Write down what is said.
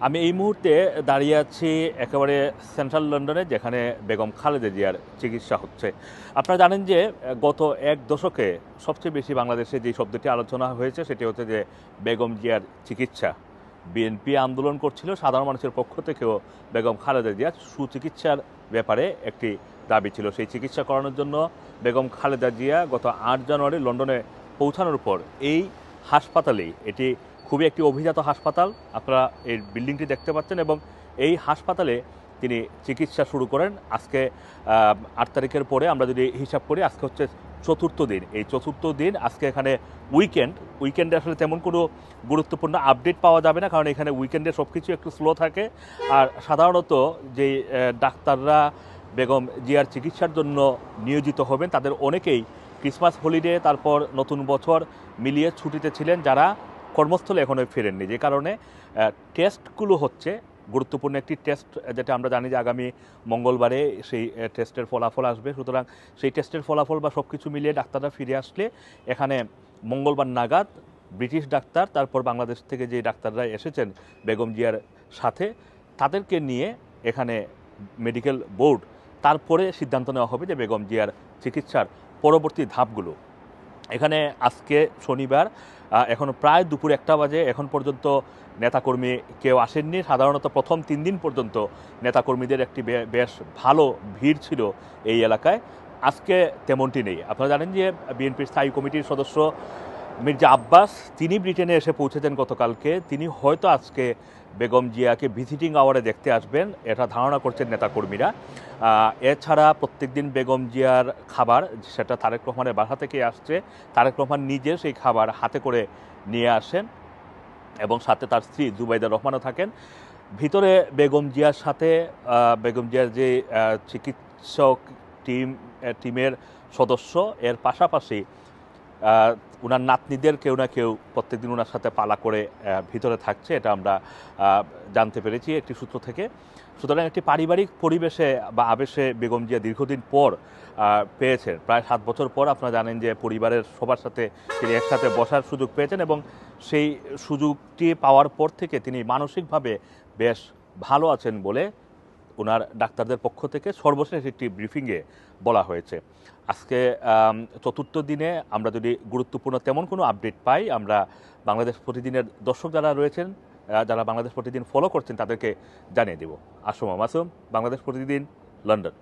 আমি এই মুহূর্তে দাঁড়িয়ে আছি একেবারে সেন্ট্রাল লন্ডনে, যেখানে বেগম খালেদা জিয়ার চিকিৎসা হচ্ছে। আপনারা জানেন যে গত এক দশকে সবচেয়ে বেশি বাংলাদেশে যে শব্দটি আলোচনা হয়েছে সেটি হচ্ছে যে বেগম জিয়ার চিকিৎসা। বিএনপি আন্দোলন করছিল, সাধারণ মানুষের পক্ষ থেকেও বেগম খালেদা জিয়ার সুচিকিৎসার ব্যাপারে একটি দাবি ছিল। সেই চিকিৎসা করানোর জন্য বেগম খালেদা জিয়া গত ৮ জানুয়ারি লন্ডনে পৌঁছানোর পর এই হাসপাতালেই, এটি খুবই একটি অভিজাত হাসপাতাল, আপনারা এই বিল্ডিংটি দেখতে পাচ্ছেন, এবং এই হাসপাতালে তিনি চিকিৎসা শুরু করেন। আজকে ৮ তারিখের পরে আমরা যদি হিসাব করি, আজকে হচ্ছে চতুর্থ দিন। এই চতুর্থ দিন, আজকে এখানে উইকেন্ডে আসলে তেমন কোনো গুরুত্বপূর্ণ আপডেট পাওয়া যাবে না, কারণ এখানে উইকেন্ডে সব কিছু একটু স্লো থাকে। আর সাধারণত যে ডাক্তাররা বেগম জিয়ার চিকিৎসার জন্য নিয়োজিত হবেন তাদের অনেকেই ক্রিসমাস হলিডে, তারপর নতুন বছর মিলিয়ে ছুটিতে ছিলেন, যারা কর্মস্থলে এখনও ফেরেননি। যে কারণে টেস্টগুলো হচ্ছে গুরুত্বপূর্ণ একটি টেস্ট, যেটা আমরা জানি যে আগামী মঙ্গলবারে সেই টেস্টের ফলাফল আসবে। সুতরাং সেই টেস্টের ফলাফল বা সব কিছু মিলিয়ে ডাক্তাররা ফিরে আসলে এখানে মঙ্গলবার নাগাদ ব্রিটিশ ডাক্তার, তারপর বাংলাদেশ থেকে যে ডাক্তাররা এসেছেন বেগম জিয়ার সাথে, তাদেরকে নিয়ে এখানে মেডিকেল বোর্ড, তারপরে সিদ্ধান্ত নেওয়া হবে যে বেগম জিয়ার চিকিৎসার পরবর্তী ধাপগুলো। এখানে আজকে শনিবার, এখন প্রায় দুপুর 1টা বাজে, এখন পর্যন্ত নেতাকর্মী কেউ আসেননি। সাধারণত প্রথম 3 দিন পর্যন্ত নেতাকর্মীদের একটি বেশ ভালো ভিড় ছিল এই এলাকায়। আজকে তেমনটি নেই। আপনারা জানেন যে বিএনপির স্থায়ী কমিটির সদস্য মির্জা আব্বাস, তিনি ব্রিটেনে এসে পৌঁছেছেন গতকালকে। তিনি হয়তো আজকে বেগম জিয়াকে ভিজিটিং আওয়ারে দেখতে আসবেন, এটা ধারণা করছেন নেতাকর্মীরা। এছাড়া প্রত্যেকদিন বেগম জিয়ার খাবার, সেটা তারেক রহমানের বাসা থেকে আসছে, তারেক রহমান নিজে সেই খাবার হাতে করে নিয়ে আসেন, এবং সাথে তার স্ত্রী জুবাইদা রহমানও থাকেন। ভিতরে বেগম জিয়ার সাথে বেগম জিয়ার যে চিকিৎসক টিমের সদস্য, এর পাশাপাশি ওনার নাতনিদের কেউ না কেউ প্রত্যেকদিন ওনার সাথে পালা করে ভিতরে থাকছে, এটা আমরা জানতে পেরেছি একটি সূত্র থেকে। সুতরাং একটি পারিবারিক পরিবেশে বা আবেশে বেগম জিয়া দীর্ঘদিন পর পেয়েছেন, প্রায় 7 বছর পর। আপনারা জানেন যে পরিবারের সবার সাথে তিনি একসাথে বসার সুযোগ পেয়েছেন, এবং সেই সুযোগটি পাওয়ার পর থেকে তিনি মানসিকভাবে বেশ ভালো আছেন বলে ওনার ডাক্তারদের পক্ষ থেকে সর্বশেষ একটি ব্রিফিংয়ে বলা হয়েছে। আজকে চতুর্থ দিনে আমরা যদি গুরুত্বপূর্ণ তেমন কোনো আপডেট পাই, আমরা বাংলাদেশ প্রতিদিনের দর্শক যারা রয়েছেন, যারা বাংলাদেশ প্রতিদিন ফলো করছেন, তাদেরকে জানিয়ে দেব। আসম মাসুম, বাংলাদেশ প্রতিদিন, লন্ডন।